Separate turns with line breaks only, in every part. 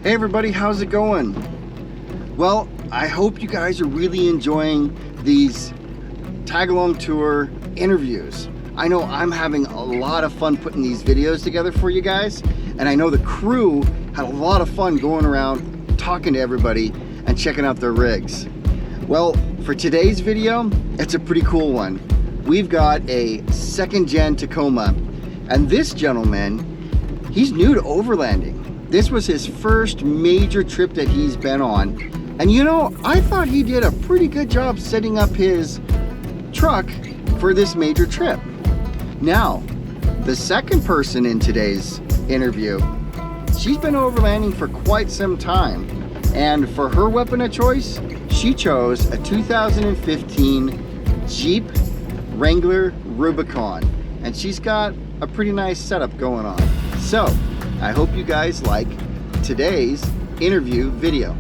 Hey everybody, how's it going? Well, I hope you guys are really enjoying these tag-along tour interviews. I know I'm having a lot of fun putting these videos together for you guys, and I know the crew had a lot of fun going around talking to everybody and checking out their rigs. Well, for today's video, it's a pretty cool one. We've got a second gen Tacoma, and this gentleman, he's new to overlanding. This was his first major trip that he's been on. And you know, I thought he did a pretty good job setting up his truck for this major trip. Now, the second person in today's interview, she's been overlanding for quite some time. And for her weapon of choice, she chose a 2015 Jeep Wrangler Rubicon. And she's got a pretty nice setup going on. So, I hope you guys like today's interview video.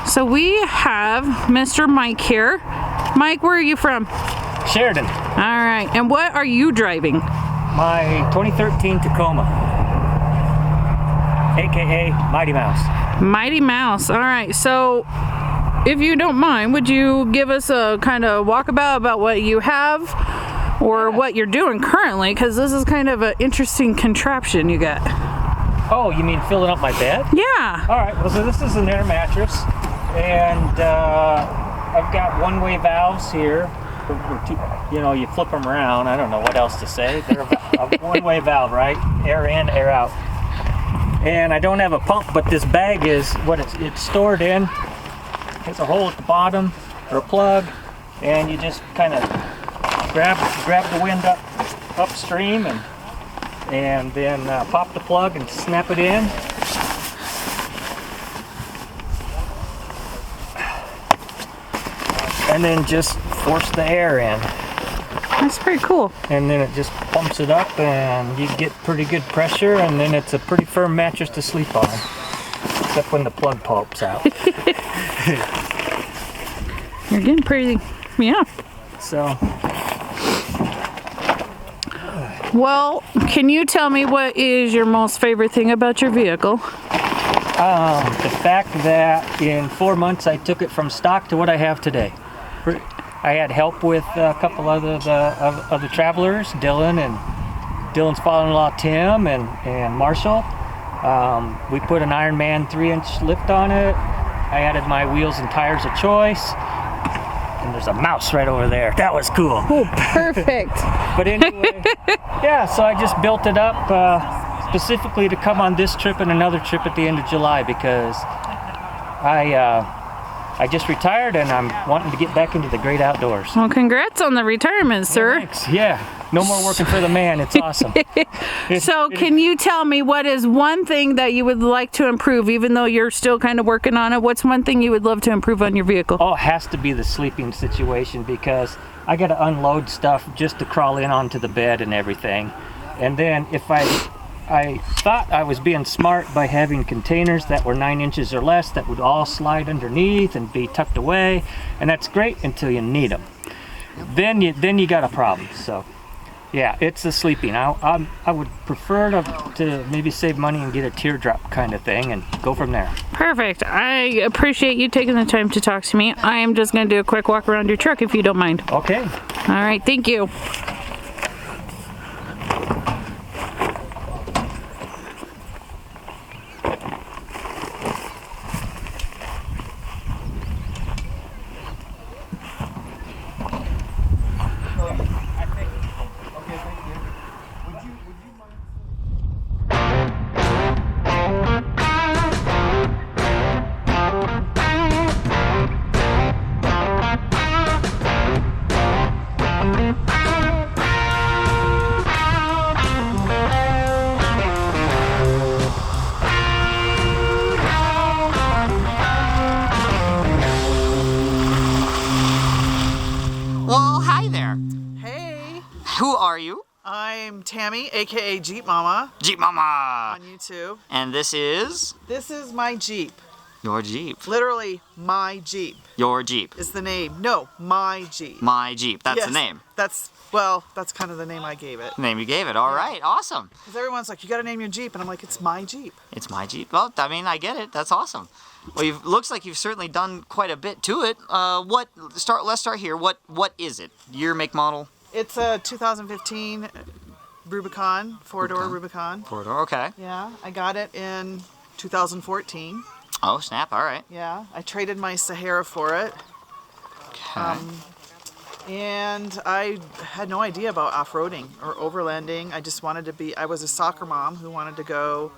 So we have Mr. Mike here. Mike, where are you from?
Sheridan.
All right, and what are you driving?
My 2013 Tacoma, aka Mighty Mouse.
Mighty Mouse. All right, so if you don't mind, would you give us a kind of walkabout about what you have or what you're doing currently? Because this is kind of an interesting contraption you got.
Oh, you mean filling up my bed?
Yeah.
All right, well, so this is an air mattress, and I've got one-way valves here. You know, you flip them around. I don't know what else to say. They're a one-way valve, right? Air in, air out. And I don't have a pump, but this bag is what it's stored in. There's a hole at the bottom, or a plug, and you just kind of grab the wind upstream and then pop the plug and snap it in. And then just force the air in.
That's pretty cool.
And then it just pumps it up and you get pretty good pressure, and then it's a pretty firm mattress to sleep on. Except when the plug pops out.
You're getting pretty, yeah.
So.
Well, can you tell me what is your most favorite thing about your vehicle?
The fact that in 4 months I took it from stock to what I have today. I had help with a couple of the travelers, Dylan and Dylan's father-in-law Tim and Marshall. We put an Ironman 3-inch lift on it. I added my wheels and tires of choice. And there's a mouse right over there. That was cool.
Oh, perfect.
But anyway, yeah, so I just built it up specifically to come on this trip and another trip at the end of July, because I just retired and I'm wanting to get back into the great outdoors.
Well, congrats on the retirement, sir.
Thanks. Yeah, no more working for the man. It's awesome.
So can you tell me what is one thing that you would like to improve, even though you're still kind of working on it? What's one thing you would love to improve on your vehicle?
Oh, it has to be the sleeping situation, because I got to unload stuff just to crawl in onto the bed and everything. And then if I thought I was being smart by having containers that were 9 inches or less that would all slide underneath and be tucked away, and that's great until you need them. Then you got a problem. So yeah, it's the sleeping. I would prefer to maybe save money and get a teardrop kind of thing and go from there.
Perfect. I appreciate you taking the time to talk to me. I am just going to do a quick walk around your truck if you don't mind.
Okay.
All right, thank you.
Tammy, aka Jeep Mama,
Jeep Mama.
on YouTube.
And this is
This is my Jeep.
your Jeep.
Literally, my Jeep
Your Jeep.
is the name. No, my Jeep.
My Jeep. That's
Yes,
the name.
That's kind of the name I gave it.
The name you gave it. All right. Awesome.
Because everyone's like, you got to name your Jeep, and I'm like, it's my Jeep.
It's my Jeep. Well, I mean, I get it. That's awesome. Well, looks like you've certainly done quite a bit to it. Let's start here. What is it? Year, make, model?
It's a 2015 Rubicon, four-door Rubicon.
Four-door. Okay.
Yeah, I got it in 2014.
Oh, snap. All right.
Yeah, I traded my Sahara for it.
Okay.
And I had no idea about off-roading or overlanding. I just wanted to I was a soccer mom who wanted to go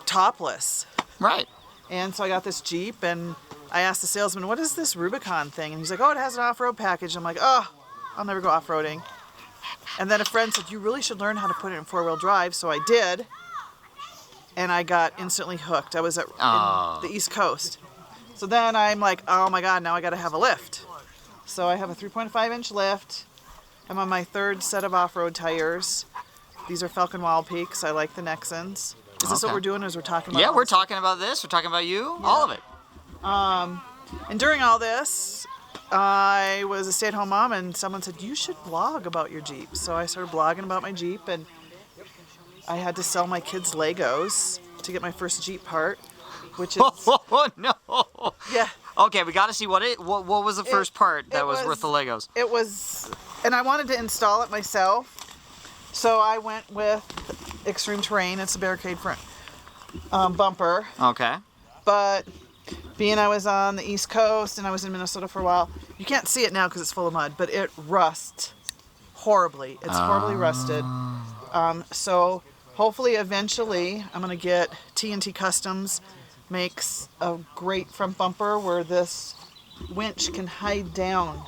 topless.
Right.
And so I got this Jeep, and I asked the salesman, what is this Rubicon thing? And he's like, oh, it has an off-road package. I'm like, oh, I'll never go off-roading. And then a friend said, you really should learn how to put it in four-wheel drive. So I did, and I got instantly hooked. I was in the East Coast. So then I'm like, oh my God, now I got to have a lift. So I have a 3.5-inch lift. I'm on my third set of off-road tires. These are Falcon Wild Peaks. I like the Nexans. Is this what we're doing, or is we're talking about?
Yeah, we're talking about this. We're talking about you. Yeah. All of it.
And during all this, I was a stay-at-home mom, and someone said, you should blog about your Jeep. So I started blogging about my Jeep, and I had to sell my kids' Legos to get my first Jeep part, which is...
Oh, no.
Yeah.
Okay, we got to see what was the first part that was worth the Legos.
It was... And I wanted to install it myself, so I went with Extreme Terrain. It's a barricade front bumper.
Okay.
But being I was on the East Coast and I was in Minnesota for a while, you can't see it now because it's full of mud, but it rusts horribly. It's horribly rusted. So hopefully eventually I'm going to get T&T Customs makes a great front bumper where this winch can hide down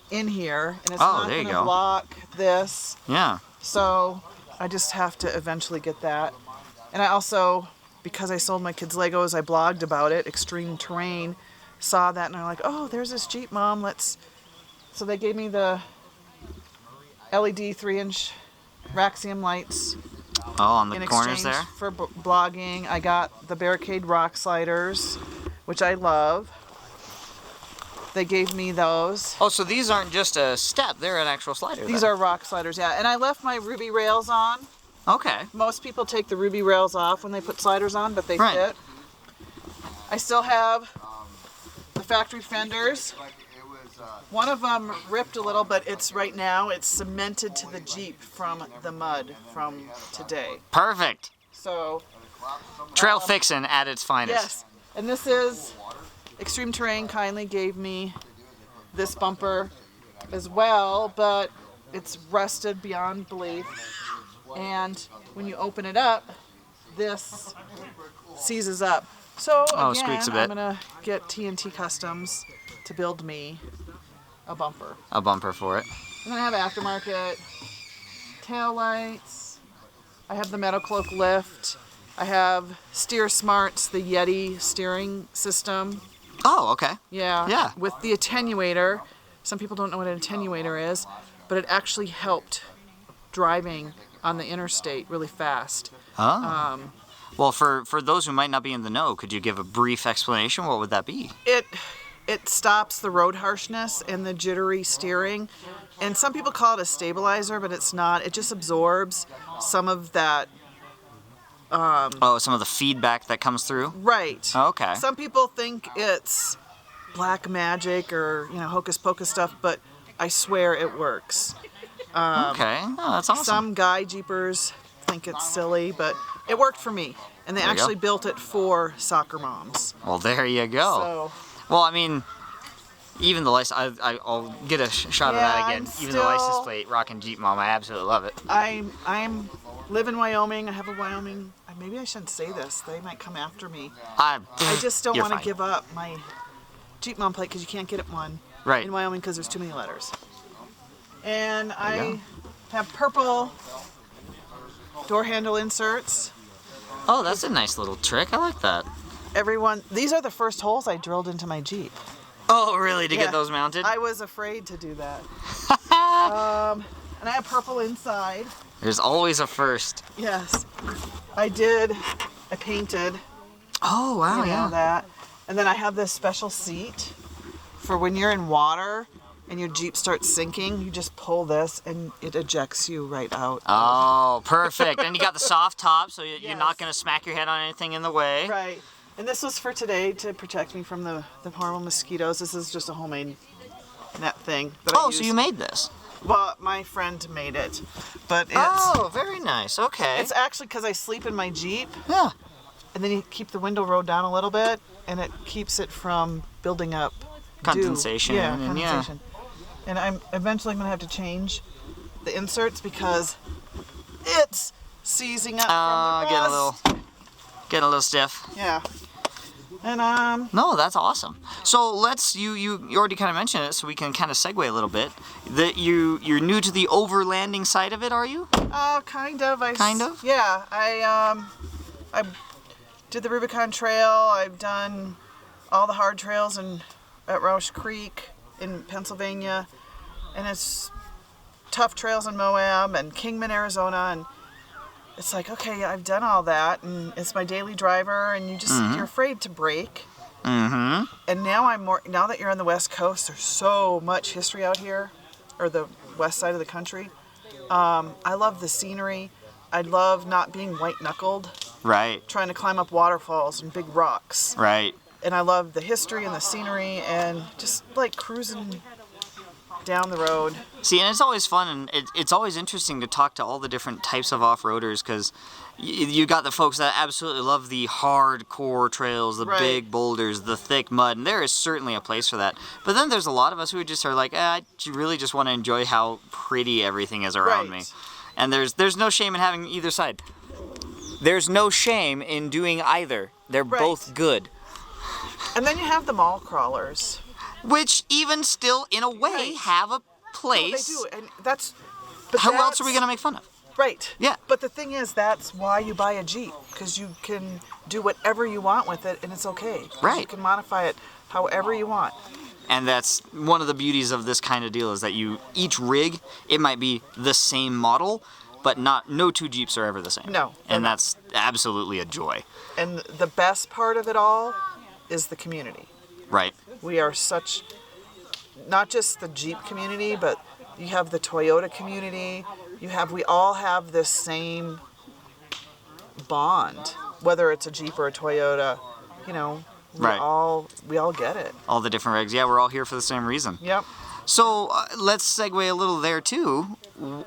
in here, and it's not going to block this.
Yeah.
So I just have to eventually get that. And I also, because I sold my kids Legos, I blogged about it. Extreme Terrain saw that, and I'm like, oh, there's this Jeep, Mom. So they gave me the LED 3-inch Raxium lights.
Oh, on the
in
corners
exchange
there?
for blogging. I got the Barricade rock sliders, which I love. They gave me those.
Oh, so these aren't just a step, they're an actual slider.
These are rock sliders, yeah. And I left my Ruby rails on.
Okay.
Most people take the Ruby rails off when they put sliders on, but they fit. I still have the factory fenders. One of them ripped a little, but it's cemented to the Jeep from the mud from today.
Perfect.
So
trail fixin' at its finest.
Yes. And this is Extreme Terrain kindly gave me this bumper as well, but it's rusted beyond belief. And when you open it up, this seizes up. So again,
squeaks a bit.
I'm gonna get T&T Customs to build me a bumper.
A bumper for it.
And then I have aftermarket tail lights. I have the Metal Cloak lift. I have Steer Smarts, the Yeti steering system.
Oh, okay.
Yeah.
Yeah.
With the attenuator. Some people don't know what an attenuator is, but it actually helped driving on the interstate really fast.
Oh. Well, for those who might not be in the know, could you give a brief explanation? What would that be?
It stops the road harshness and the jittery steering. And some people call it a stabilizer, but it's not. It just absorbs some of that.
Some of the feedback that comes through?
Right.
Okay.
Some people think it's black magic or, hocus pocus stuff, but I swear it works.
Okay. Oh, that's awesome.
Some guy Jeepers think it's silly, but it worked for me. And they actually built it for soccer moms.
Well, there you go.
So,
well, I mean, even the license, I'll get a shot of that again. Even the license plate, rockin' Jeep Mom, I absolutely love it.
I live in Wyoming. I have a Wyoming. Maybe I shouldn't say this. They might come after me. I just don't want to give up my Jeep Mom plate because you can't get it in Wyoming because there's too many letters. And I have purple door handle inserts.
Oh, that's a nice little trick. I like that.
These are the first holes I drilled into my Jeep.
Oh, really? To get those mounted?
I was afraid to do that. I And I have purple inside.
There's always a first.
Yes. I painted.
Oh, wow,
You know that. And then I have this special seat for when you're in water and your Jeep starts sinking, you just pull this and it ejects you right out.
Oh, perfect. And you got the soft top, so you're
Yes.
not going to smack your head on anything in the way.
Right. And this was for today to protect me from the horrible mosquitoes. This is just a homemade net thing. That I
Oh, so
use.
you made this?
Well, my friend made it. But it's...
Oh, very nice. Okay.
It's actually because I sleep in my Jeep.
Yeah.
And then you keep the window rolled down a little bit, and it keeps it from building up
Condensation.
dew. Yeah,
and
condensation. And I'm eventually going to have to change the inserts because it's seizing up from the rust.
Getting a little stiff.
Yeah. And
No, that's awesome. So let's you already kind of mentioned it, so we can kind of segue a little bit. That you're new to the overlanding side of it, are you?
kind of.
Kind of?
Yeah. I did the Rubicon Trail. I've done all the hard trails at Roush Creek in Pennsylvania, and it's tough trails in Moab and Kingman, Arizona, and it's like, okay, I've done all that, and it's my daily driver, and you're afraid to break.
Mm-hmm.
And now that you're on the West Coast, there's so much history out here, or the west side of the country. I love the scenery. I love not being white-knuckled,
Right.
trying to climb up waterfalls and big rocks.
Right.
And I love the history and the scenery and just like cruising down the road.
See, and it's always fun, and it's always interesting to talk to all the different types of off-roaders, because you got the folks that absolutely love the hardcore trails, the
Right.
big boulders, the thick mud, and there is certainly a place for that. But then there's a lot of us who just are like, I really just want to enjoy how pretty everything is around
Right.
me. And there's no shame in having either side. There's no shame in doing either. They're
Right.
both good.
And then you have the mall crawlers.
Which even still, in a way,
Right.
have a
Well,
place.
they do, and that's. But
How else are we going to make fun of?
Right.
Yeah.
But the thing is, that's why you buy a Jeep, because you can do whatever you want with it, and it's okay. 'Cause
Right.
You can modify it however you want.
And that's one of the beauties of this kind of deal, is that each rig, it might be the same model, but no two Jeeps are ever the same.
No, they're
And
not.
that's absolutely a joy.
And the best part of it all is the community.
Right.
We are not just the Jeep community, but you have the Toyota community. We all have this same bond, whether it's a Jeep or a Toyota.
Right.
We all get it.
All the different rigs. Yeah, we're all here for the same reason.
Yep.
So let's segue a little there too.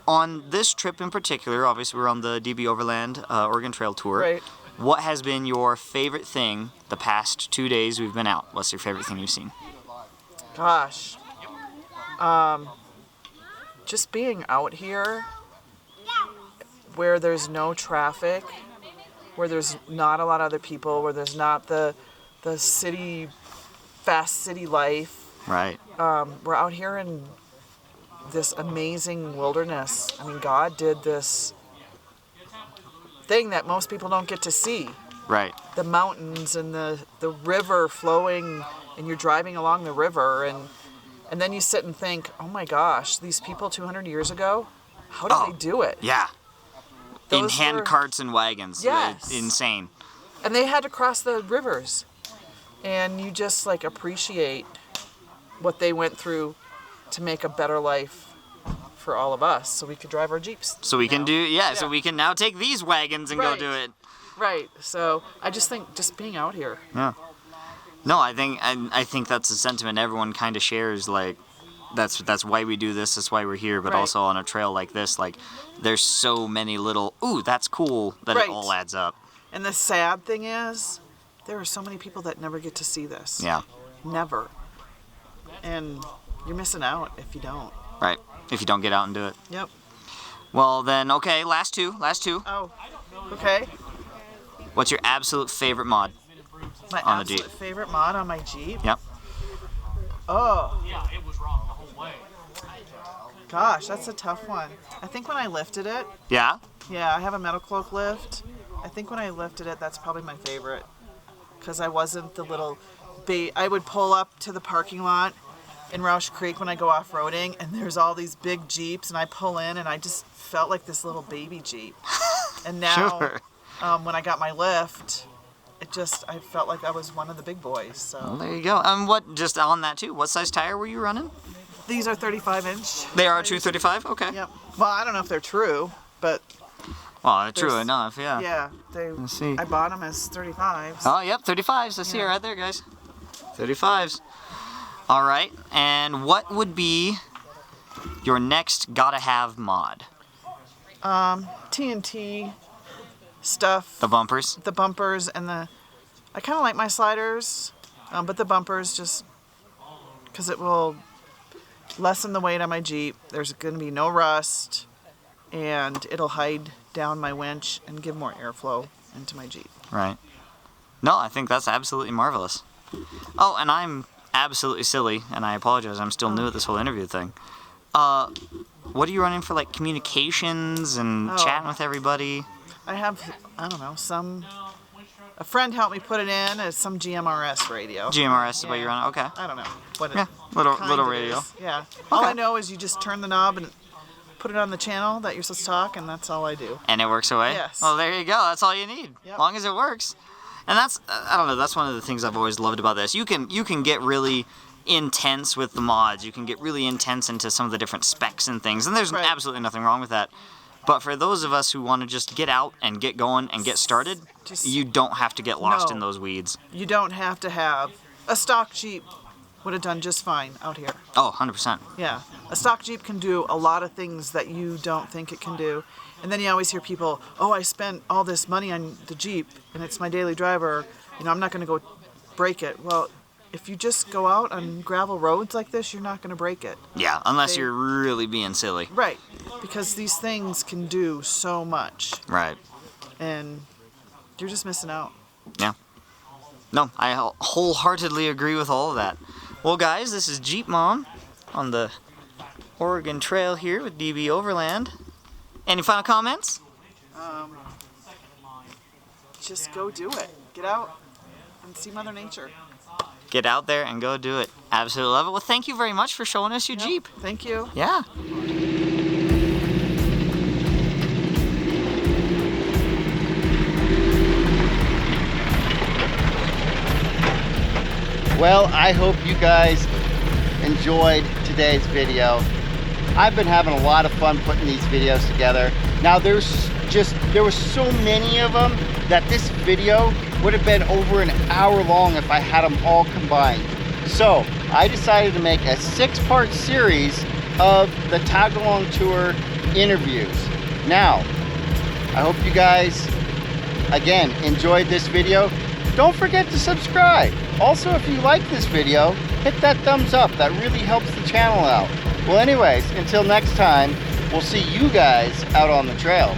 On this trip in particular, obviously we're on the DB Overland Oregon Trail Tour.
Right.
What has been your favorite thing the past 2 days we've been out? What's your favorite thing you've seen?
Gosh. Just being out here where there's no traffic, where there's not a lot of other people, where there's not the fast city life.
Right.
We're out here in this amazing wilderness. I mean, God did this thing that most people don't get to see.
Right.
The mountains and the river flowing, and you're driving along the river, and then you sit and think, oh my gosh, these people 200 years ago, how did they do it?
Yeah. In
Those
hand
were-
carts and wagons.
Yes.
It's insane.
And they had to cross the rivers. And you just like appreciate what they went through to make a better life for all of us, so we could drive our Jeeps.
So we can
now.
so we can now take these wagons and
Right.
go do it.
Right. So I just think just being out here.
Yeah. No, I think that's a sentiment everyone kind of shares. Like, that's why we do this. That's why we're here. But
Right.
also on a trail like this, like, there's so many little that's cool that
Right.
it all adds up.
And the sad thing is, there are so many people that never get to see this.
Yeah.
Never. And you're missing out if you don't.
Right. If you don't get out and do it.
Yep.
Well then, okay. Last two.
Oh, okay.
What's your absolute favorite mod?
My
On the Jeep.
absolute favorite mod on my Jeep.
Yep.
Oh. Gosh, that's a tough one. I think when I lifted it,
Yeah.
yeah, I have a metal cloak lift. I think when I lifted it, that's probably my favorite. Because I wasn't the little I would pull up to the parking lot in Roush Creek when I go off-roading, and there's all these big Jeeps, and I pull in, and I just felt like this little baby Jeep. And now,
Sure.
when I got my lift, I felt like I was one of the big boys. So
Well, there you go. Just on that too, what size tire were you running?
these are 35-inch.
They are a true 35? Okay.
Yep. Well, I don't know if they're true, but
Well, true
There's-
enough, yeah.
yeah,
Let's see.
I bought them as 35s.
Oh, yep, 35s. I see it right there, guys. 35s. All right, and what would be your next gotta-have mod?
TNT stuff.
The bumpers?
The bumpers and I kind of like my sliders, but the bumpers just because it will lessen the weight on my Jeep. There's going to be no rust, and it'll hide down my winch and give more airflow into my Jeep.
Right. No, I think that's absolutely marvelous. Oh, and I'm absolutely silly, and I apologize. I'm still new at this whole interview thing. What are you running for, like, communications and chatting with everybody?
I have, I don't know, a friend helped me put it in as some GMRS radio.
GMRS is what you're running? Okay.
I don't know what
Yeah, little radio.
Yeah. All
Okay.
I know is you just turn the knob and put it on the channel that you're supposed to talk, and that's all I do.
And it works away?
Yes.
Well, there you go. That's all you need.
Yep.
As long as it works. And that's, I don't know, that's one of the things I've always loved about this. You can get really intense with the mods. You can get really intense into some of the different specs and things. And there's
Right.
absolutely nothing wrong with that. But for those of us who want to just get out and get going and get started, you don't have to get lost
No.
in those weeds.
You don't have to have a stock Jeep. Would have done just fine out here.
Oh, 100%.
Yeah, a stock Jeep can do a lot of things that you don't think it can do. And then you always hear people, oh, I spent all this money on the Jeep and it's my daily driver, I'm not going to go break it. Well, if you just go out on gravel roads like this, you're not going to break it.
Yeah, unless
They-
you're really being silly.
Right, because these things can do so much,
Right.
and you're just missing out.
Yeah. No, I wholeheartedly agree with all of that. Well, guys, this is Jeep Mom on the Oregon Trail here with DB Overland. Any final comments?
Just go do it. Get out and see Mother Nature.
Get out there and go do it. Absolutely love it. Well, thank you very much for showing us your Jeep.
Thank you.
Yeah.
Well, I hope you guys enjoyed today's video. I've been having a lot of fun putting these videos together. Now there were so many of them that this video would have been over an hour long if I had them all combined. So I decided to make a 6-part series of the Tag-Along Tour interviews. Now, I hope you guys, again, enjoyed this video. Don't forget to subscribe. Also, if you like this video, hit that thumbs up. That really helps the channel out. Well, anyways, until next time, we'll see you guys out on the trail.